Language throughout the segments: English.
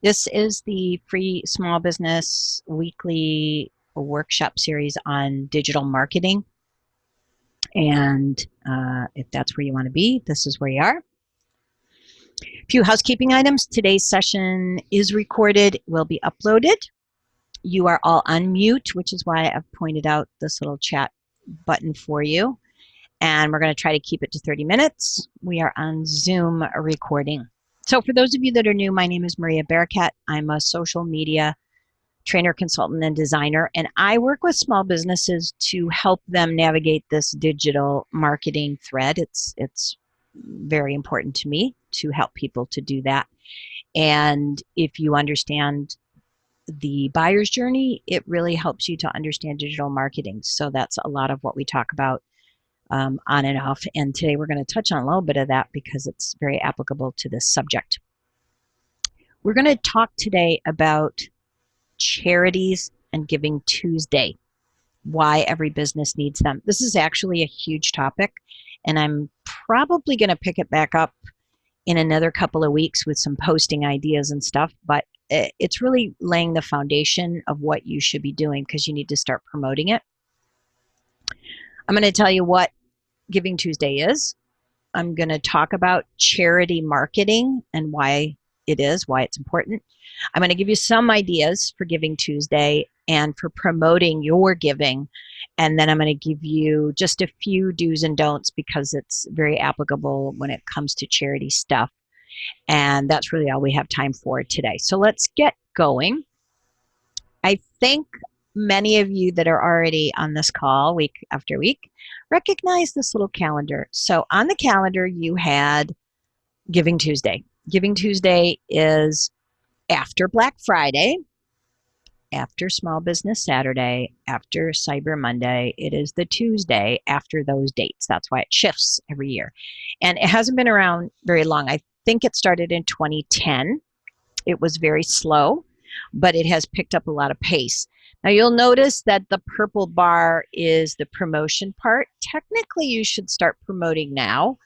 This is the free small business weekly workshop series on digital marketing. And if that's where you want to be, this is where you are. A few housekeeping items. Today's session is recorded, will be uploaded. You are all on mute, which is why I've pointed out this little chat button for you. And we're going to try to keep it to 30 minutes. We are on Zoom recording. So for those of you that are new, my name is Maria Bearcat. I'm a social media trainer, consultant, and designer, and I work with small businesses to help them navigate this digital marketing thread. It's very important to me to help people to do that. And if you understand the buyer's journey, it really helps you to understand digital marketing. So that's a lot of what we talk about on and off. And today we're going to touch on a little bit of that because it's very applicable to this subject. We're going to talk today about charities and Giving Tuesday, why every business needs them. This is actually a huge topic, and I'm probably going to pick it back up in another couple of weeks with some posting ideas and stuff, but it's really laying the foundation of what you should be doing because you need to start promoting it. I'm going to tell you what Giving Tuesday is. I'm going to talk about charity marketing and why it's important. I'm going to give you some ideas for Giving Tuesday and for promoting your giving. And then I'm going to give you just a few do's and don'ts because it's very applicable when it comes to charity stuff. And that's really all we have time for today. So let's get going. I think many of you that are already on this call week after week recognize this little calendar. So on the calendar, you had Giving Tuesday. Giving Tuesday is after Black Friday, after Small Business Saturday, after Cyber Monday. It is the Tuesday after those dates. That's why it shifts every year. And it hasn't been around very long. I think it started in 2010. It was very slow, but it has picked up a lot of pace. Now you'll notice that the purple bar is the promotion part. Technically, you should start promoting now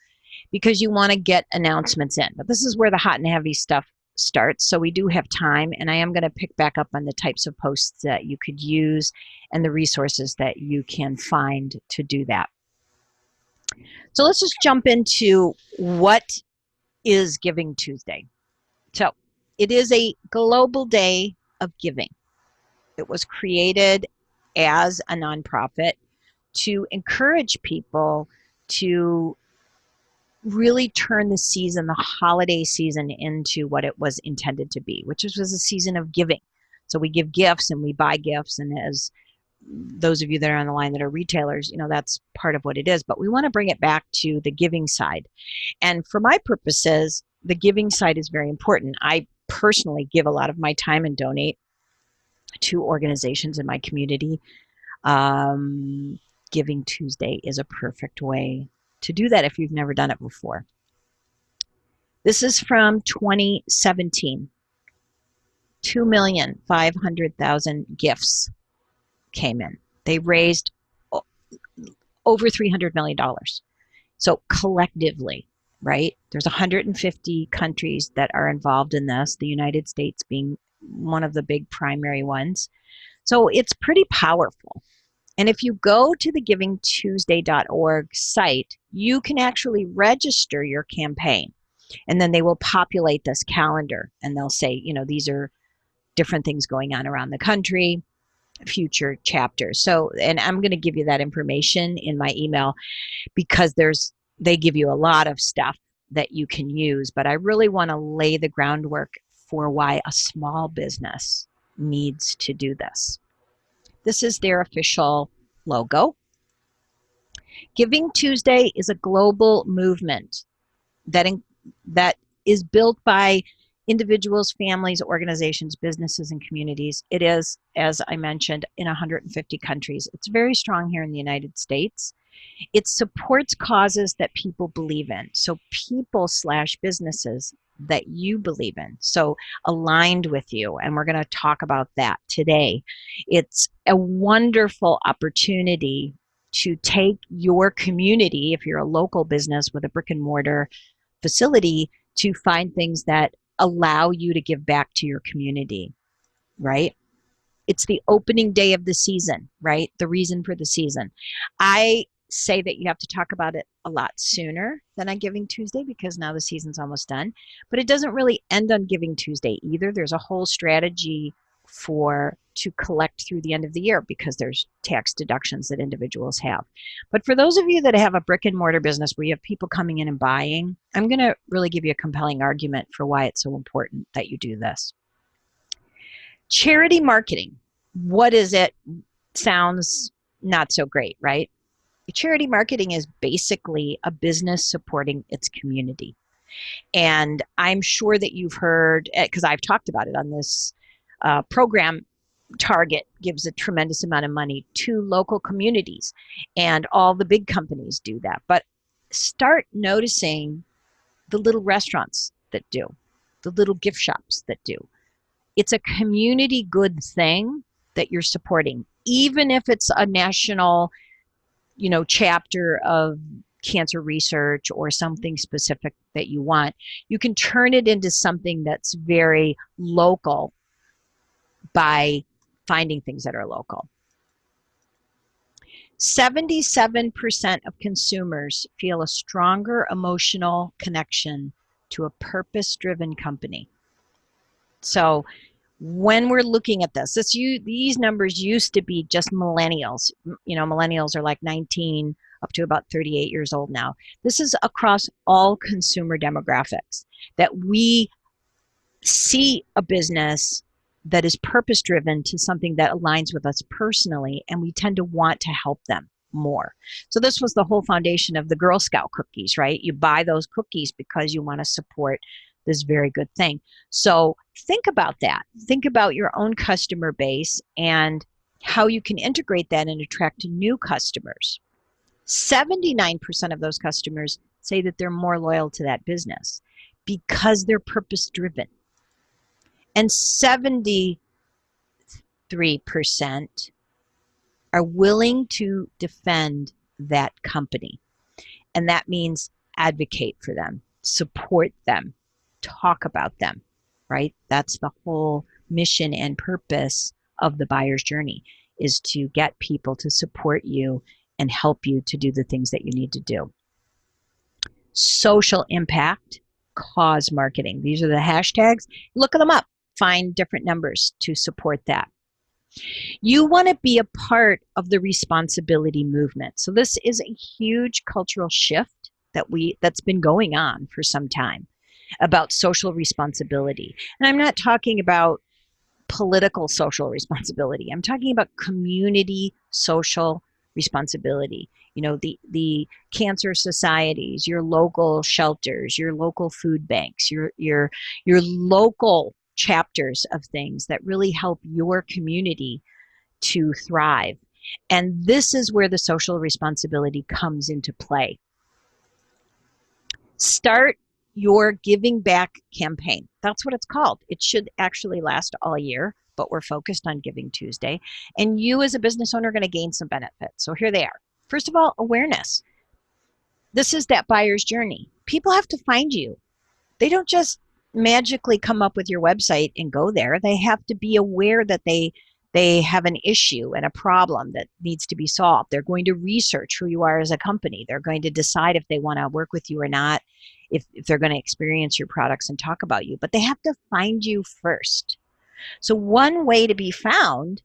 because you want to get announcements in. But this is where the hot and heavy stuff starts. So we do have time, and I am going to pick back up on the types of posts that you could use and the resources that you can find to do that. So let's just jump into what is Giving Tuesday. So it is a global day of giving. It was created as a nonprofit to encourage people to really turn the season, the holiday season, into what it was intended to be, which was a season of giving. So we give gifts and we buy gifts, and as those of you that are on the line that are retailers, you know, that's part of what it is. But we want to bring it back to the giving side. And for my purposes, the giving side is very important. I personally give a lot of my time and donate to organizations in my community. Giving Tuesday is a perfect way to do that if you've never done it before. This is from 2017. 2,500,000 gifts came in. They raised over $300 million. So collectively, right? There's 150 countries that are involved in this, the United States being one of the big primary ones. So it's pretty powerful. And if you go to the GivingTuesday.org site, you can actually register your campaign. And then they will populate this calendar and they'll say, you know, these are different things going on around the country, future chapters. So, and I'm going to give you that information in my email because they give you a lot of stuff that you can use. But I really want to lay the groundwork for why a small business needs to do this. This is their official logo. Giving Tuesday is a global movement that is built by individuals, families, organizations, businesses, and communities. It is, as I mentioned, in 150 countries. It's very strong here in the United States. It supports causes that people believe in. So people/businesses that you believe in, so aligned with you, and we're going to talk about that today. It's a wonderful opportunity to take your community, if you're a local business with a brick and mortar facility, to find things that allow you to give back to your community, right? It's the opening day of the season, right? The reason for the season. I say that you have to talk about it a lot sooner than on Giving Tuesday because now the season's almost done. But it doesn't really end on Giving Tuesday either. There's a whole strategy to collect through the end of the year because there's tax deductions that individuals have. But for those of you that have a brick and mortar business where you have people coming in and buying, I'm going to really give you a compelling argument for why it's so important that you do this. Charity marketing. What is it? Sounds not so great, right? Charity marketing is basically a business supporting its community. And I'm sure that you've heard, because I've talked about it on this program, Target gives a tremendous amount of money to local communities, and all the big companies do that. But start noticing the little restaurants that do, the little gift shops that do. It's a community good thing that you're supporting, even if it's a national, chapter of cancer research or something specific that you want. You can turn it into something that's very local by finding things that are local. 77% of consumers feel a stronger emotional connection to a purpose-driven company. So when we're looking at this, these numbers used to be just millennials. Millennials are like 19 up to about 38 years old now. This is across all consumer demographics, that we see a business that is purpose-driven to something that aligns with us personally, and we tend to want to help them more. So this was the whole foundation of the Girl Scout cookies, right? You buy those cookies because you want to support this very good thing. So think about that. Think about your own customer base and how you can integrate that and attract new customers. 79% of those customers say that they're more loyal to that business because they're purpose-driven. And 73% are willing to defend that company. And that means advocate for them, support them, talk about them, right? That's the whole mission and purpose of the buyer's journey, is to get people to support you and help you to do the things that you need to do. Social impact, cause marketing. These are the hashtags. Look them up. Find different numbers to support that. You want to be a part of the responsibility movement. So this is a huge cultural shift that's been going on for some time about social responsibility. And I'm not talking about political social responsibility. I'm talking about community social responsibility. The cancer societies, your local shelters, your local food banks, your local chapters of things that really help your community to thrive. And this is where the social responsibility comes into play. Start your Giving Back campaign. That's what it's called. It should actually last all year, but we're focused on Giving Tuesday. And you as a business owner are going to gain some benefits. So here they are. First of all, awareness. This is that buyer's journey. People have to find you. They don't just magically come up with your website and go there. They have to be aware that they have an issue and a problem that needs to be solved. They're going to research who you are as a company. They're going to decide if they want to work with you or not, if they're going to experience your products and talk about you. But they have to find you first. So one way to be found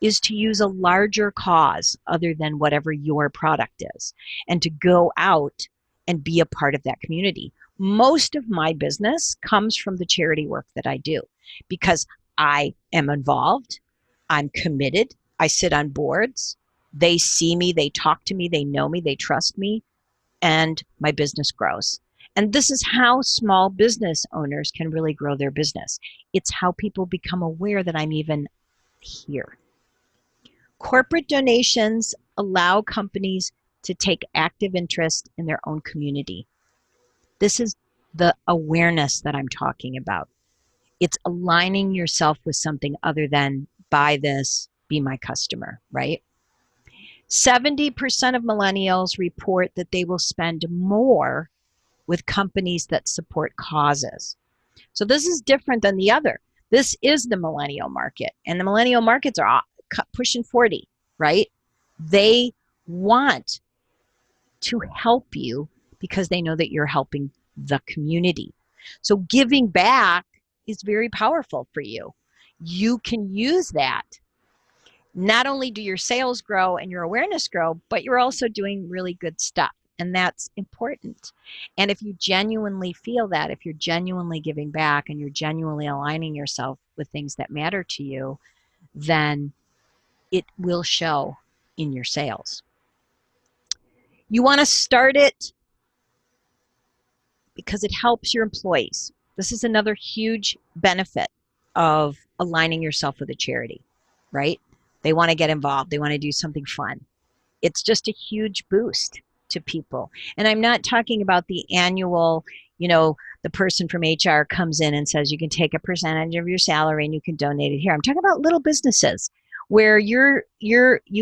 is to use a larger cause other than whatever your product is, and to go out and be a part of that community. Most of my business comes from the charity work that I do because I am involved. I'm committed. I sit on boards. They see me, they talk to me, they know me, they trust me, and my business grows. And this is how small business owners can really grow their business. It's how people become aware that I'm even here. Corporate donations allow companies to take active interest in their own community. This is the awareness that I'm talking about. It's aligning yourself with something other than buy this, be my customer, right? 70% of millennials report that they will spend more with companies that support causes. So this is different than the other. This is the millennial market, and the millennial markets are pushing 40, right? They want to help you because they know that you're helping the community. So giving back is very powerful for you. You can use that. Not only do your sales grow and your awareness grow, but you're also doing really good stuff. And that's important. And if you genuinely feel that, if you're genuinely giving back and you're genuinely aligning yourself with things that matter to you, then it will show in your sales. You want to start it because it helps your employees. This is another huge benefit of aligning yourself with a charity, right? They want to get involved. They want to do something fun. It's just a huge boost to people. And I'm not talking about the annual, the person from HR comes in and says you can take a percentage of your salary and you can donate it here. I'm talking about little businesses where you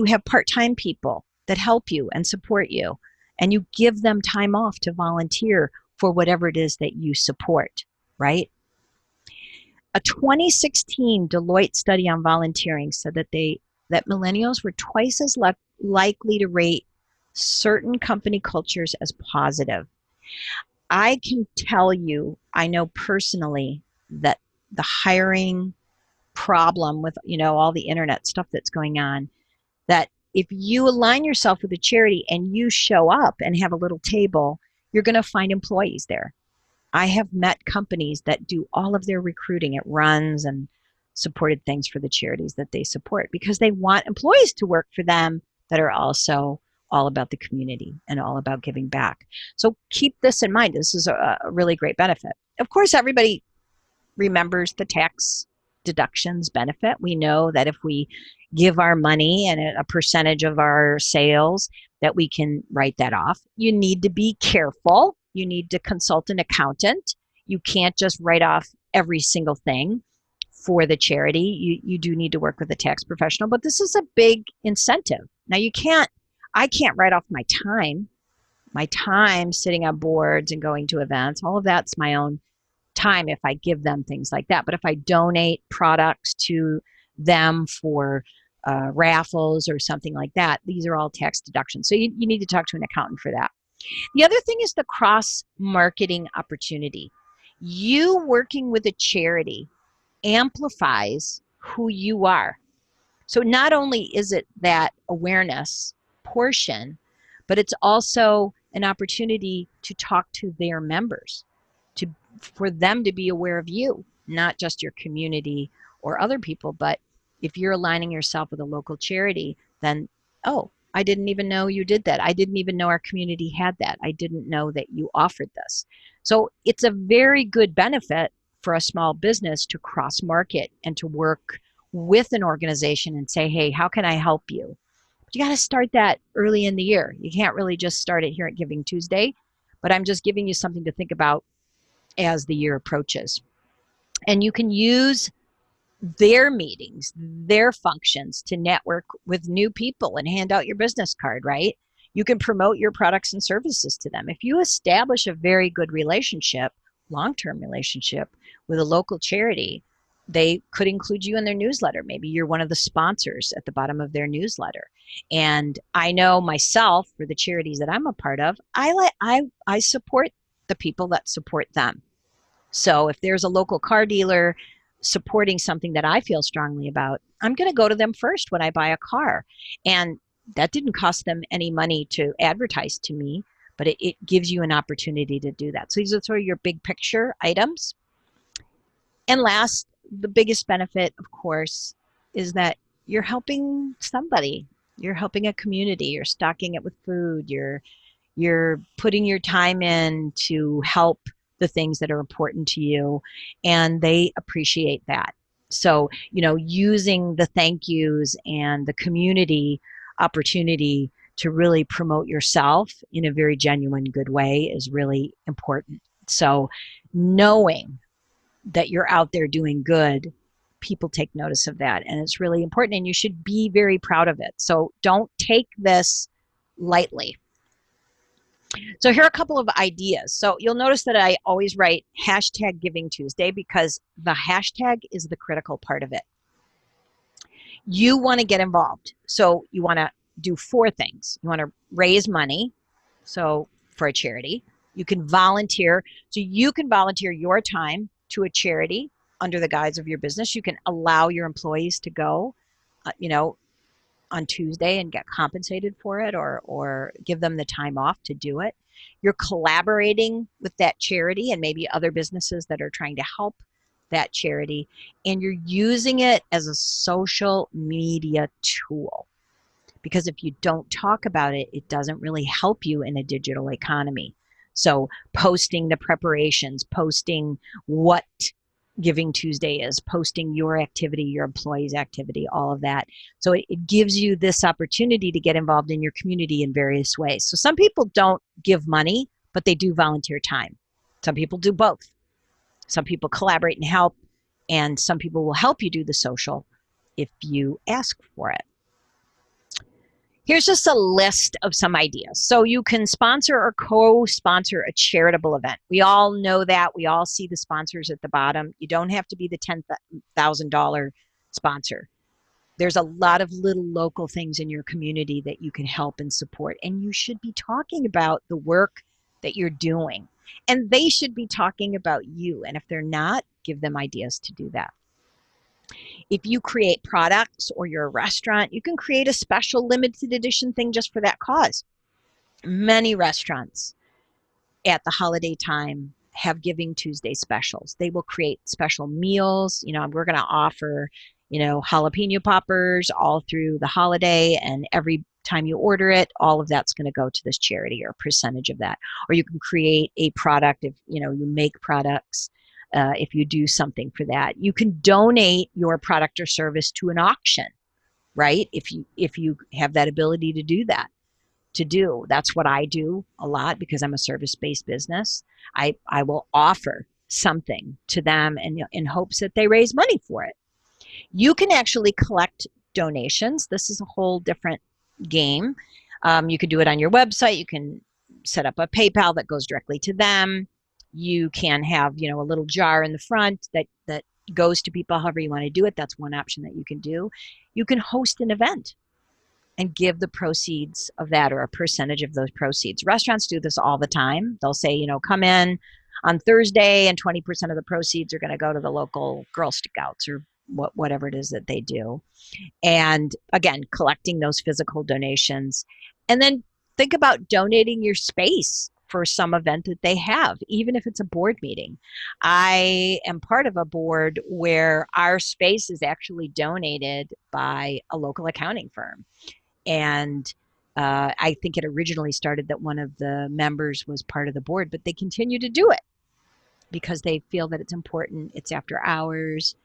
have part-time people that help you and support you, and you give them time off to volunteer for whatever it is that you support, right? A 2016 Deloitte study on volunteering said that millennials were twice as likely to rate certain company cultures as positive. I can tell you, I know personally that the hiring problem with, all the internet stuff that's going on, that if you align yourself with a charity and you show up and have a little table, you're going to find employees there. I have met companies that do all of their recruiting at runs and supported things for the charities that they support because they want employees to work for them that are also all about the community and all about giving back. So keep this in mind. This is a really great benefit. Of course, everybody remembers the tax deductions benefit. We know that if we give our money and a percentage of our sales, that we can write that off. You need to be careful. You need to consult an accountant. You can't just write off every single thing for the charity. You do need to work with a tax professional, but this is a big incentive. Now I can't write off my time sitting on boards and going to events. All of that's my own time if I give them things like that. But if I donate products to them for raffles or something like that, these are all tax deductions. So you need to talk to an accountant for that. The other thing is the cross-marketing opportunity. You working with a charity amplifies who you are. So not only is it that awareness portion, but it's also an opportunity to talk to their members, for them to be aware of you, not just your community or other people. But if you're aligning yourself with a local charity, then, oh, I didn't even know you did that. I didn't even know our community had that. I didn't know that you offered this. So it's a very good benefit for a small business to cross market and to work with an organization and say, hey, how can I help you? But you got to start that early in the year. You can't really just start it here at Giving Tuesday, but I'm just giving you something to think about as the year approaches. And you can use their meetings, their functions to network with new people and hand out your business card, right? You can promote your products and services to them. If you establish a very good relationship, long-term relationship with a local charity, they could include you in their newsletter. Maybe you're one of the sponsors at the bottom of their newsletter. And I know myself, for the charities that I'm a part of, I support the people that support them. So if there's a local car dealer supporting something that I feel strongly about, I'm going to go to them first when I buy a car. And that didn't cost them any money to advertise to me, but it gives you an opportunity to do that. So these are sort of your big picture items. And last, the biggest benefit, of course, is that you're helping somebody. You're helping a community. You're stocking it with food. You're putting your time in to help the things that are important to you, and they appreciate that. So, using the thank yous and the community opportunity to really promote yourself in a very genuine, good way is really important. So knowing that you're out there doing good, people take notice of that, and it's really important, and you should be very proud of it. So don't take this lightly. So here are a couple of ideas. So you'll notice that I always write hashtag Giving Tuesday because the hashtag is the critical part of it. You want to get involved. So you want to do four things. You want to raise money, so for a charity. You can volunteer. So you can volunteer your time to a charity under the guise of your business. You can allow your employees to go, on Tuesday and get compensated for it, or give them the time off to do it. You're collaborating with that charity and maybe other businesses that are trying to help that charity, and you're using it as a social media tool. Because if you don't talk about it, it doesn't really help you in a digital economy. So posting the preparations, posting what Giving Tuesday is, posting your activity, your employees' activity, all of that. So it gives you this opportunity to get involved in your community in various ways. So some people don't give money, but they do volunteer time. Some people do both. Some people collaborate and help, and some people will help you do the social if you ask for it. Here's just a list of some ideas. So you can sponsor or co-sponsor a charitable event. We all know that. We all see the sponsors at the bottom. You don't have to be the $10,000 sponsor. There's a lot of little local things in your community that you can help and support. And you should be talking about the work that you're doing. And they should be talking about you. And if they're not, give them ideas to do that. If you create products or you're a restaurant, you can create a special limited edition thing just for that cause. Many restaurants at the holiday time have Giving Tuesday specials. They will create special meals. We're going to offer, jalapeno poppers all through the holiday, and every time you order it, all of that's going to go to this charity, or a percentage of that. Or you can create a product if, you make products. If you do something for that, you can donate your product or service to an auction, right? If you have that ability to do that, that's what I do a lot because I'm a service-based business. I will offer something to them in hopes that they raise money for it. You can actually collect donations. This is a whole different game. You can do it on your website. You can set up a PayPal that goes directly to them. You can have, a little jar in the front that goes to people however you want to do it. That's one option that you can do. You can host an event and give the proceeds of that, or a percentage of those proceeds. Restaurants do this all the time. They'll say, come in on Thursday and 20% of the proceeds are going to go to the local Girl Scouts, or whatever it is that they do. And again, collecting those physical donations. And then think about donating your space for some event that they have, even if it's a board meeting. I am part of a board where our space is actually donated by a local accounting firm. And I think it originally started that one of the members was part of the board, but they continue to do it because they feel that it's important. It's after hours,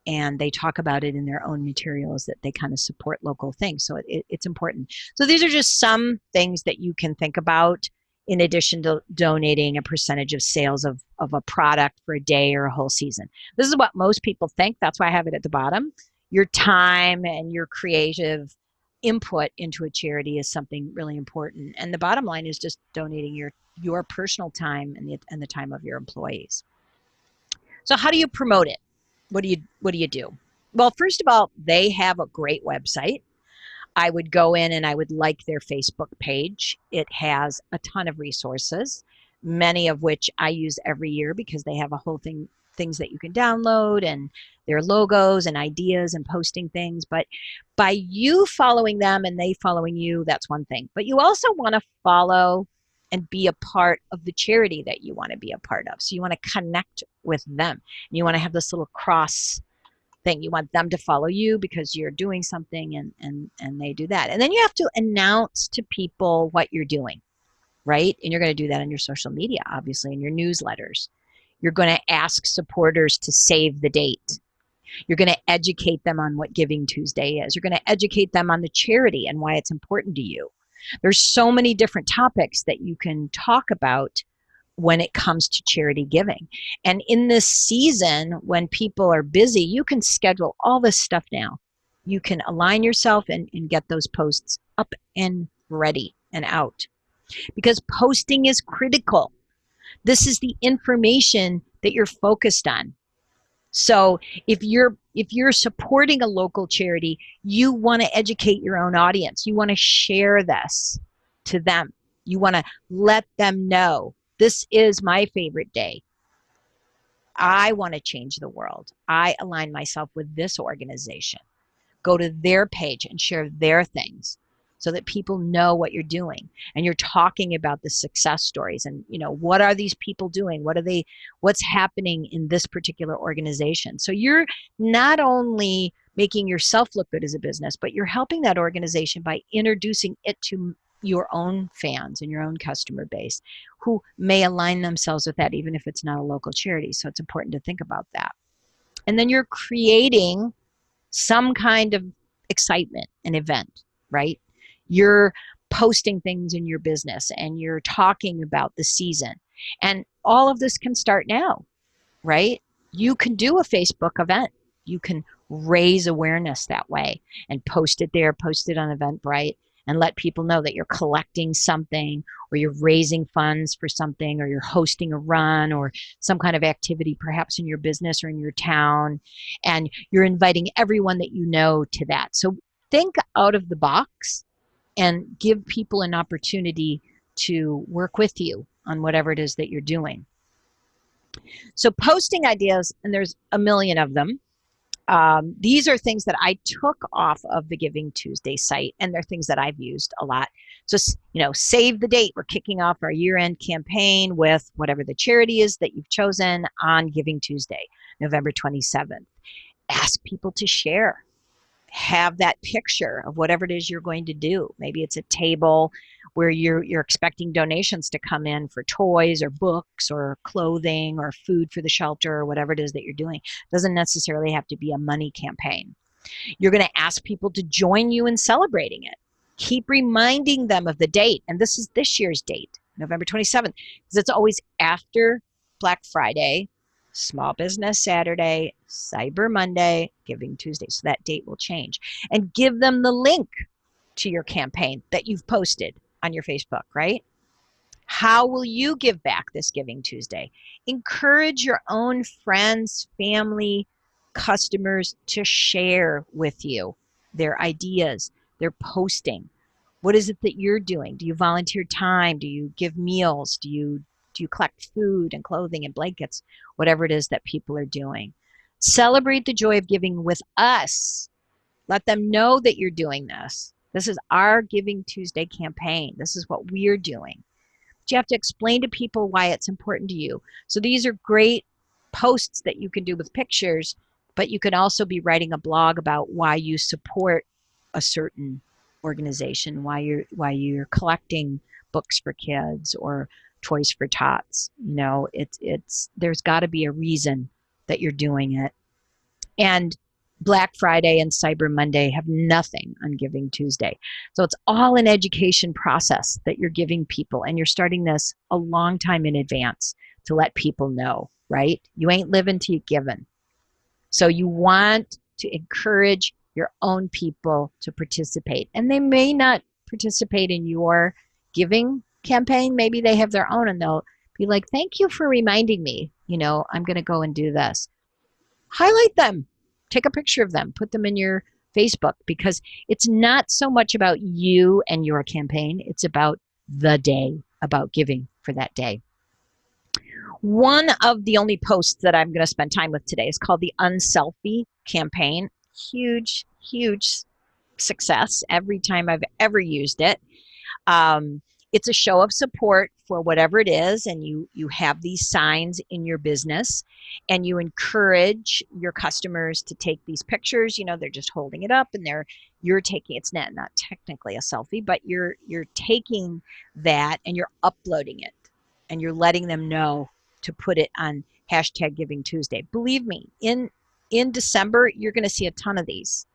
and they talk about it in their own materials that they kind of support local things. So it's important. So these are just some things that you can think about in addition to donating a percentage of sales of a product for a day or a whole season. This is what most people think. That's why I have it at the bottom. Your time and your creative input into a charity is something really important. And the bottom line is just donating your personal time and the time of your employees. So how do you promote it? What do you do? Well, first of all, they have a great website. I would go in and I would like their Facebook page. It has a ton of resources, many of which I use every year because they have a whole things that you can download, and their logos and ideas and posting things. But by you following them and they following you, that's one thing. But you also want to follow and be a part of the charity that you want to be a part of. So you want to connect with them. You want to have this little cross thing. You want them to follow you because you're doing something, and they do that. And then you have to announce to people what you're doing, right? And you're going to do that on your social media, obviously, in your newsletters. You're going to ask supporters to save the date. You're going to educate them on what Giving Tuesday is. You're going to educate them on the charity and why it's important to you. There's so many different topics that you can talk about when it comes to charity giving. And in this season, when people are busy, you can schedule all this stuff now. You can align yourself and get those posts up and ready and out. because posting is critical. This is the information that you're focused on. So if you're supporting a local charity, you want to educate your own audience. You want to share this to them. You want to let them know, this is my favorite day. I want to change the world. I align myself with this organization. Go to their page and share their things so that people know what you're doing, and you're talking about the success stories and, what are these people doing? What's happening in this particular organization? So you're not only making yourself look good as a business, but you're helping that organization by introducing it to your own fans and your own customer base who may align themselves with that, even if it's not a local charity. So it's important to think about that. And then you're creating some kind of excitement, an event, right? You're posting things in your business and you're talking about the season. And all of this can start now, right? You can do a Facebook event. You can raise awareness that way and post it there, post it on Eventbrite, and let people know that you're collecting something, or you're raising funds for something, or you're hosting a run or some kind of activity, perhaps in your business or in your town, and you're inviting everyone that you know to that. So think out of the box and give people an opportunity to work with you on whatever it is that you're doing. So posting ideas, and there's a million of them. These are things that I took off of the GivingTuesday site, and they're things that I've used a lot. So, save the date. We're kicking off our year-end campaign with whatever the charity is that you've chosen on GivingTuesday, November 27th. Ask people to share. Have that picture of whatever it is you're going to do. Maybe it's a table where you're expecting donations to come in for toys or books or clothing or food for the shelter or whatever it is that you're doing. It doesn't necessarily have to be a money campaign. You're going to ask people to join you in celebrating it. Keep reminding them of the date. And this is this year's date, November 27th, because it's always after Black Friday, Small Business Saturday, Cyber Monday, GivingTuesday. So that date will change. And give them the link to your campaign that you've posted on your Facebook, right? How will you give back this GivingTuesday? Encourage your own friends, family, customers to share with you their ideas, their posting. What is it that you're doing? Do you volunteer time? Do you give meals? Do you collect food and clothing and blankets? Whatever it is that people are doing. Celebrate the joy of giving with us. Let them know that you're doing this. This is our GivingTuesday campaign. This is what we're doing. But you have to explain to people why it's important to you. So these are great posts that you can do with pictures, but you can also be writing a blog about why you support a certain organization, why you're collecting books for kids or toys for tots. There's got to be a reason that you're doing it. And Black Friday and Cyber Monday have nothing on GivingTuesday. So it's all an education process that you're giving people, and you're starting this a long time in advance to let people know, right? You ain't living till you're giving. So you want to encourage your own people to participate. And they may not participate in your giving campaign. Maybe they have their own, and they'll be like, thank you for reminding me, I'm going to go and do this. Highlight them. Take a picture of them, put them in your Facebook, because it's not so much about you and your campaign. It's about the day, about giving for that day. One of the only posts that I'm going to spend time with today is called the Unselfie campaign. Huge, huge success every time I've ever used it. It's a show of support for whatever it is, and you have these signs in your business, and you encourage your customers to take these pictures. They're just holding it up, and you're taking, it's not technically a selfie, but you're taking that and you're uploading it, and you're letting them know to put it on #GivingTuesday. Believe me, in December, you're going to see a ton of these.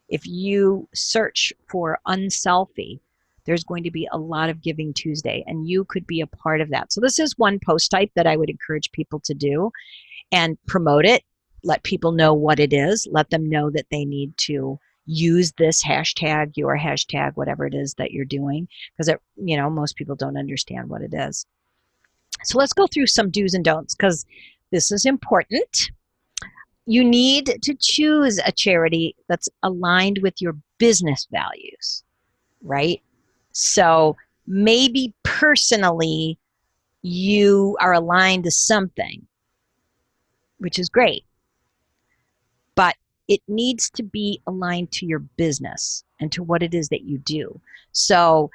If you search for unselfie, there's going to be a lot of GivingTuesday, and you could be a part of that. So this is one post type that I would encourage people to do and promote it. Let people know what it is. Let them know that they need to use this hashtag, your hashtag, whatever it is that you're doing, because it, most people don't understand what it is. So let's go through some do's and don'ts, because this is important. You need to choose a charity that's aligned with your business values, right? So maybe personally you are aligned to something, which is great, but it needs to be aligned to your business and to what it is that you do. So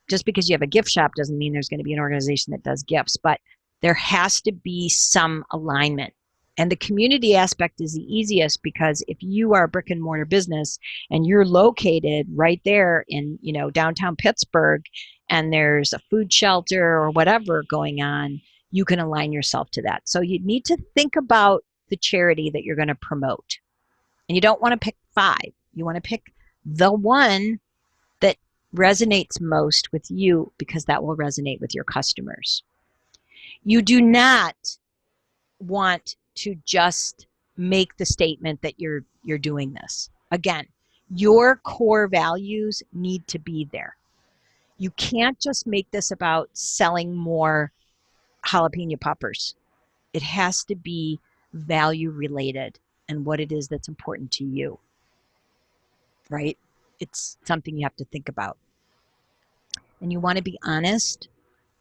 just because you have a gift shop doesn't mean there's going to be an organization that does gifts, but there has to be some alignment. And the community aspect is the easiest, because if you are a brick and mortar business and you're located right there in, downtown Pittsburgh, and there's a food shelter or whatever going on, you can align yourself to that. So you need to think about the charity that you're going to promote. And you don't want to pick 5. You want to pick the one that resonates most with you, because that will resonate with your customers. You do not want to just make the statement that you're doing this. Again, your core values need to be there. You can't just make this about selling more jalapeno poppers. It has to be value related and what it is that's important to you, right? It's something you have to think about. And you want to be honest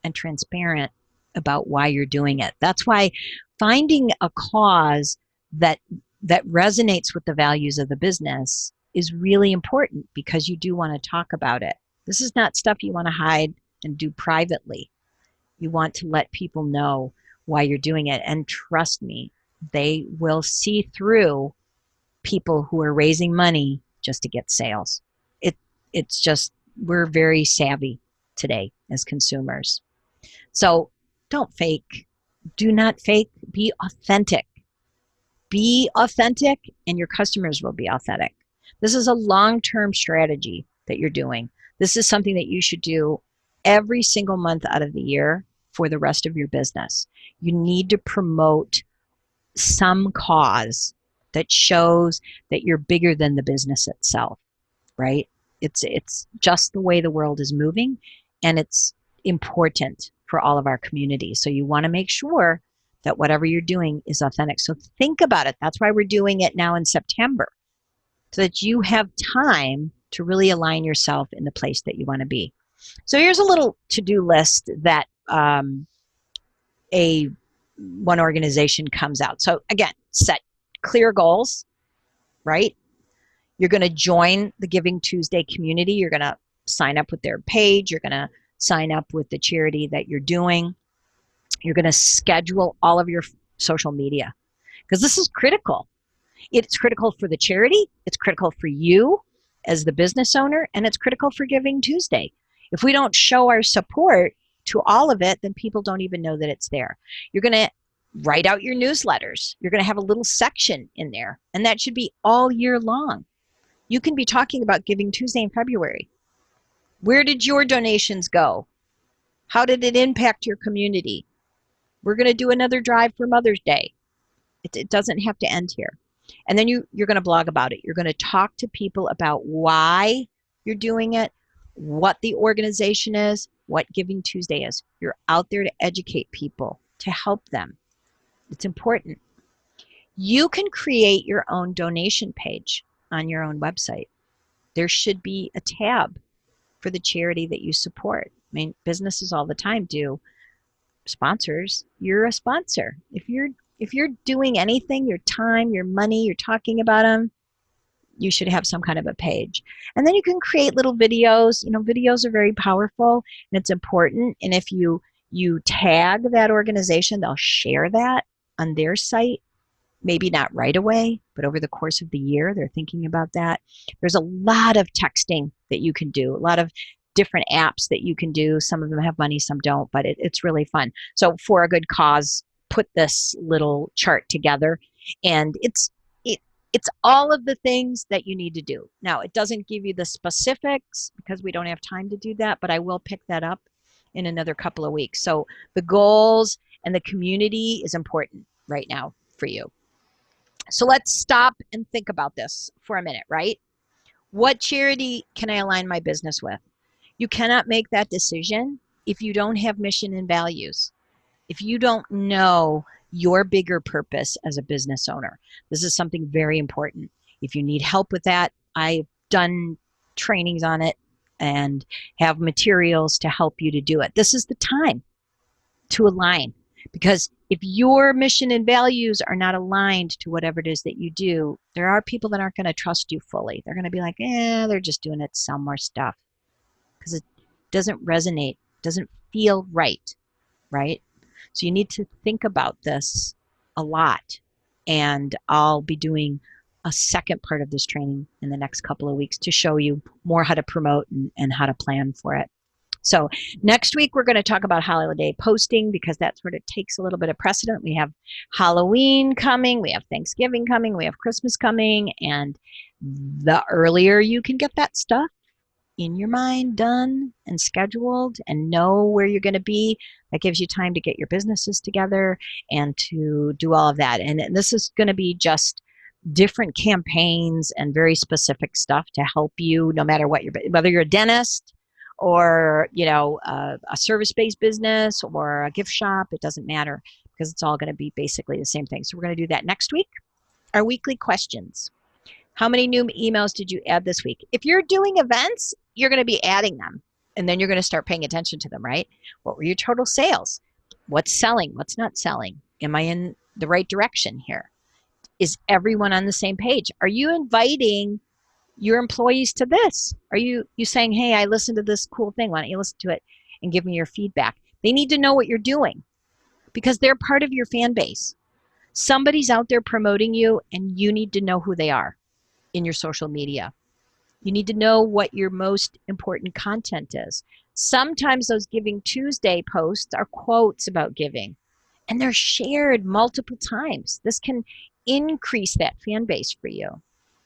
and transparent about why you're doing it. That's why finding a cause that resonates with the values of the business is really important, because you do want to talk about it. This is not stuff you want to hide and do privately. You want to let people know why you're doing it. And trust me, they will see through people who are raising money just to get sales. It's just, we're very savvy today as consumers. So don't fake. Do not fake. Be authentic. Be authentic, and your customers will be authentic. This is a long-term strategy that you're doing. This is something that you should do every single month out of the year for the rest of your business. You need to promote some cause that shows that you're bigger than the business itself, right? It's just the way the world is moving, and it's important for all of our communities. So you want to make sure that whatever you're doing is authentic. So think about it. That's why we're doing it now in September, so that you have time to really align yourself in the place that you want to be. So here's a little to-do list that one organization comes out. So again, set clear goals, right? You're going to join the Giving Tuesday community. You're going to sign up with their page. You're going to sign up with the charity that you're doing. You're going to schedule all of your social media, because this is critical. It's critical for the charity. It's critical for you as the business owner, and it's critical for Giving Tuesday. If we don't show our support to all of it, then people don't even know that it's there. You're going to write out your newsletters. You're going to have a little section in there, and that should be all year long. You can be talking about Giving Tuesday in February. Where did your donations go? How did it impact your community? We're going to do another drive for Mother's Day. It doesn't have to end here. And then you're going to blog about it. You're going to talk to people about why you're doing it, what the organization is, what Giving Tuesday is. You're out there to educate people, to help them. It's important. You can create your own donation page on your own website. There should be a tab for the charity that you support. I mean, businesses all the time do sponsors. You're a sponsor. If you're doing anything, your time, your money, you're talking about them, you should have some kind of a page. And then you can create little videos. Videos are very powerful, and it's important. And if you tag that organization, they'll share that on their site. Maybe not right away, but over the course of the year, they're thinking about that. There's a lot of texting that you can do, a lot of different apps that you can do. Some of them have money, some don't, but it's really fun. So for a good cause, put this little chart together, and it's all of the things that you need to do. Now, it doesn't give you the specifics because we don't have time to do that, but I will pick that up in another couple of weeks. So the goals and the community is important right now for you. So let's stop and think about this for a minute, right? What charity can I align my business with? You cannot make that decision if you don't have mission and values. If you don't know your bigger purpose as a business owner, this is something very important. If you need help with that, I've done trainings on it and have materials to help you to do it. This is the time to align, because if your mission and values are not aligned to whatever it is that you do, there are people that aren't going to trust you fully. They're going to be like, they're just doing it to sell more stuff, because it doesn't resonate, doesn't feel right, right? So you need to think about this a lot. And I'll be doing a second part of this training in the next couple of weeks to show you more how to promote and how to plan for it. So next week, we're going to talk about holiday posting, because that sort of takes a little bit of precedent. We have Halloween coming, we have Thanksgiving coming, we have Christmas coming, and the earlier you can get that stuff in your mind done and scheduled and know where you're going to be, that gives you time to get your businesses together and to do all of that. And this is going to be just different campaigns and very specific stuff to help you, no matter what whether you're a dentist or a service-based business or a gift shop. It doesn't matter, because it's all going to be basically the same thing. So we're going to do that next week. Our weekly questions. How many new emails did you add this week? If you're doing events, you're going to be adding them, and then you're going to start paying attention to them, right? What were your total sales? What's selling? What's not selling? Am I in the right direction here? Is everyone on the same page? Are you inviting your employees to this? Are you saying, hey, I listened to this cool thing. Why don't you listen to it and give me your feedback? They need to know what you're doing, because they're part of your fan base. Somebody's out there promoting you, and you need to know who they are in your social media. You need to know what your most important content is. Sometimes those Giving Tuesday posts are quotes about giving, and they're shared multiple times. This can increase that fan base for you.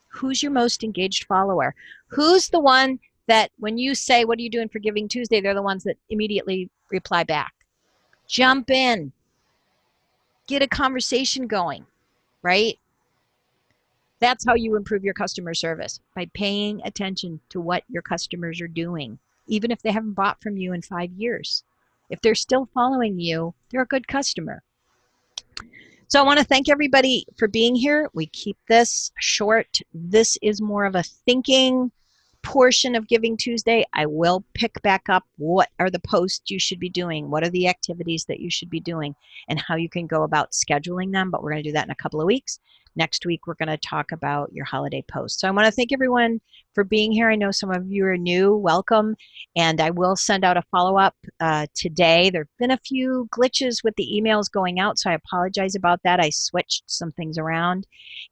Who's your most engaged follower? Who's the one that when you say, what are you doing for Giving Tuesday, they're the ones that immediately reply back? Jump in. Get a conversation going, right? That's how you improve your customer service, by paying attention to what your customers are doing, even if they haven't bought from you in 5 years. If they're still following you, they're a good customer. So I want to thank everybody for being here. We keep this short. This is more of a thinking portion of Giving Tuesday. I will pick back up what are the posts you should be doing, what are the activities that you should be doing, and how you can go about scheduling them. But we're going to do that in a couple of weeks. Next week, we're going to talk about your holiday posts. So I want to thank everyone for being here. I know some of you are new. Welcome. And I will send out a follow-up today. There have been a few glitches with the emails going out, so I apologize about that. I switched some things around,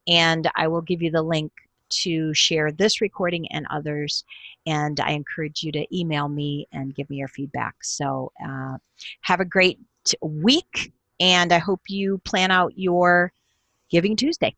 and I will give you the link to share this recording and others. And I encourage you to email me and give me your feedback. So have a great week, and I hope you plan out your Giving Tuesday.